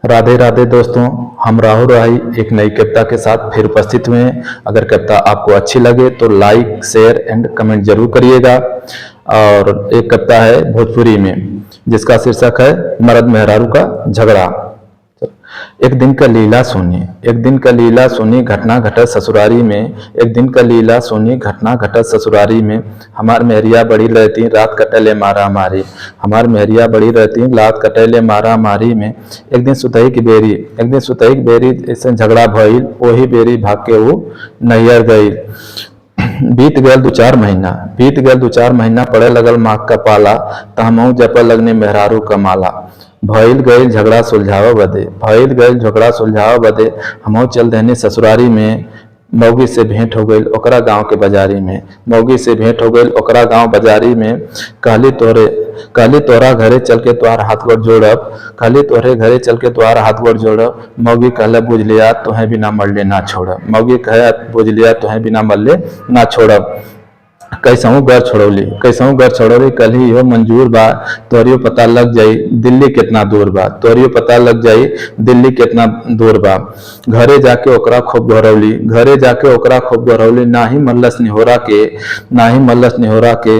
राधे राधे दोस्तों, हम राहुल राही एक नई कविता के साथ फिर उपस्थित हुए हैं। अगर कविता आपको अच्छी लगे तो लाइक शेयर एंड कमेंट जरूर करिएगा। और एक कविता है भोजपुरी में जिसका शीर्षक है मर्द मेहरारू का झगड़ा। एक दिन का लीला सुनी, एक दिन का लीला सुनी, घटना घटत ससुरारी में। एक दिन का लीला सुनी, घटना घटत ससुरारी में। हमार मेहरिया बड़ी रहती, रात कटले मारा मारी। हमार मेहरिया बड़ी रहती, रात कटले मारा मारी में। एक दिन सुतई की बेरी, एक दिन सुतई की बेरी, ऐसे झगड़ा भइल, वही बेरी भाग के वो नैयर गई। बीत गल 2-4 महीना, बीत गल 2-4 महीना, पड़े लगल माघ का पाला, त हमहू जप लगने मेहरारू का माला। भइल गईल झगड़ा सुलझावा बदे, भइल गईल झगड़ा सुलझावा बदे, हमहू चल देने ससुरारी में। मौगी से भेंट हो गई ओकरा गांव के बाजारी में, मौगी से भेंट हो गई ओकरा गांव बाजारी में। कहली तोरा घरे चल के तोहार हाथ गोड़ जोड़ब, कहली तोहरे घरे चल के तोहार हाथ गोड़ जोड़ब। मौगी कहले बुझ लिया तुहें बिना मरले ना छोड़ब, मौगी कहे बुझ लिया तुहें बिना मरले ना छोड़ब। कैसहू घर छोड़ौली, कैसहू घर छोड़ौली, कल हो मंजूर बा, तोरियो पता लग जाई दिल्ली कितना दूर बा, तोरियो पता लग जाई दिल्ली कितना दूर बा। घरे जाके ओकरा खूब गौरवली, घरे जाके ओकरा खूब गौरवली, ना ही मल्लस निहोरा के, ना ही मल्लस निहोरा के।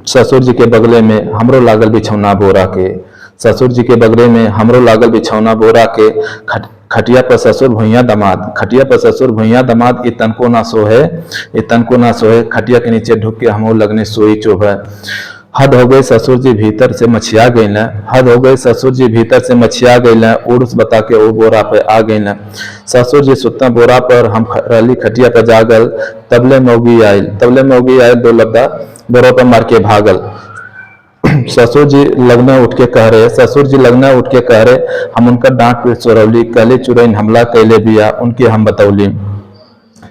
ससुर जी के बगले में हमरो लागल बिछौना बोरा के, ससुर जी के बगले में हमरो लागल बिछौना बोरा के। खटिया पर ससुर भुइया दमाद, खटिया पर ससुर भुइया दमाद, ये तनको ना सोहे, ये तनको ना सोहे। खटिया के नीचे ढुक के हमो लगने सोई चोभे। हद हो गई ससुर जी भीतर से मछिया गई न, हद हो गई ससुर जी भीतर से मछिया गई न, उड़स बता के वो बोरा पे आ गई न। ससुर जी सुतना बोरा पर, हम रहली खटिया पर जागल, तबले मौगी आयल, तबले मौगी आयल, 2 लब्दा बोरों पर मार के भागल। ससुर जी लगना उठ के कह रहे, ससुर जी लगना उठ के कह रहे, हम उनका डांट पीट सोरौली, कहले चुरैन हमला कैले बिया, उनकी हम बतौली।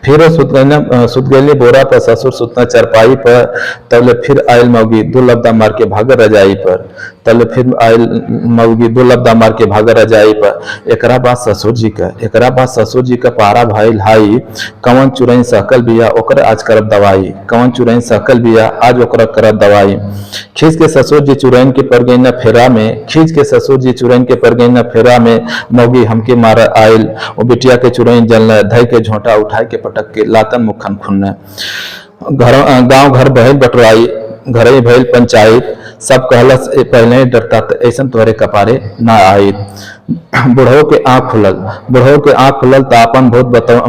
फिर सुत गई बोरा पर, ससुर सुतना चरपाई पर, तबले फिर आयल मौगी 2 लब्दा मार के भागर रजाई पर, तबले फिर आयल मौगी 2 लब्दा मार के भागर रजाई पर। एकरा बाद ससुर जी का, एकरा बाद ससुर जी का पारा भाईल हाई, कवन चुरैन सहकल बिया ओकर आज करब दवाई, कवन चुरैन सहकल बिया आज ओकर करब दवाई। खींच के ससुर जी चुरैन के पर गई न फेरा में, खींच के ससुर जी चुरैन के पर गई न फेरा में। मौगी हमके मारा आयल, वो बिटिया के चुरैन जलना, धई के झोंटा उठाए के पटक के लातन मुखन खुन्ना। गांव घर बहल बटराई, घरे भइल पंचायत, सब कहलस पहले ही डरता ऐसा तोहरे कपारे ना आई। बुढ़ो के आँख खुलल, बुढ़ो के आँख खुलल त अपन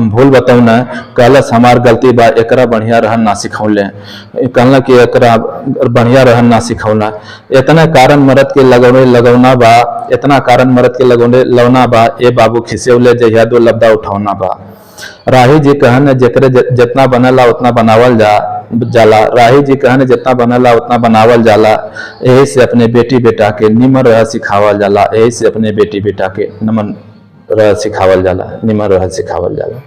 भूल बतौना, कहलस हमार गलती बा, एकरा बढ़िया रहन ना सिखौले, कहला कि एकरा बढ़िया रहन ना सिखौला। इतना कारण मरद के लगौना बा, इतना कारण मरद के लगौना बा, ए बाबू खिसेवले जहिया 2 लब्दा उठौना बा। राही जी कहन जेकरे जितना बनला उतना बनावल जाला, राही जी कहन जितना बनला उतना बनावल जाला। यही से अपने बेटी बेटा के निमन रह सिखावल जाला, यही से अपने बेटी बेटा के निमन रह सिखावल जाला, निमन रह सिखावल जाला।